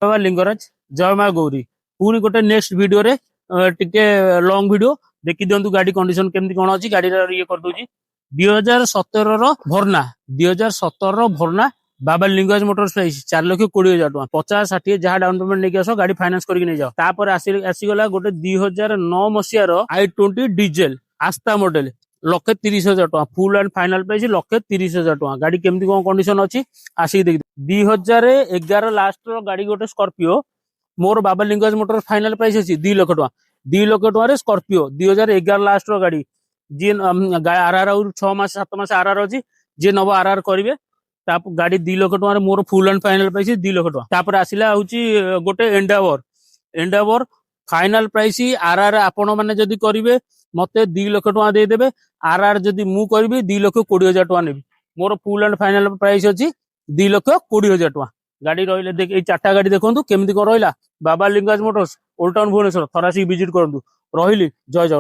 बाबा लिंगराज जय माँ गौरी पुणी गोटे नेक्स्ट वीडियो रे टिके लॉन्ग वीडियो देखी दिंतु गाड़ी कंडीशन केमती कौन अच्छी गाड़ी ये कर दूची 2017 भरना 2017 भरना बाबा लिंगराज मोटर्स प्राइस 4,20,000 टका 50-60 जहाँ डाउन पेमेंट नहीं आस गाड़ी फाइनांस करके नहीं जाओ तापर आसीगला गोटे 2009 मसीहार i20 डीजेल आस्था मॉडल 1,30,000 टका फुल एंड फाइनाल प्राइस 1,30,000 टका गाड़ी केमती कौन कंडीशन अच्छी आसिक देख 2011 लास्ट गाड़ी गोटे स्कॉर्पियो मोर बाबा लिंगराज मोटर्स फाइनाल प्राइस अच्छी 2 लाख टका 2 लाख टका स्कॉर्पियो 2011 लास्ट गाड़ी जी आरआर 6 मास 7 मास आरआर अच्छी जी नव आरआर करेंगे गाड़ी 2 लाख टका मोर full and final price 2 lakh टका तापर आसिला होची गोटे एंडावर फाइनाल प्राइस आरआर आपण माने जदी करिवे मते 2 लाख टका दे देबे आरआर जदी मु करबी 2,20,000 टका नेबी मोर फुल एंड फाइनाल प्राइस अछि 2,20,000 टका गाड़ी रहिले देख ए चारटा गाड़ी देखंतु केमती को रहिला बाबा Lingaraj motors old town Bhubaneswar थरासी विजिट करंतु रहिली जय जय।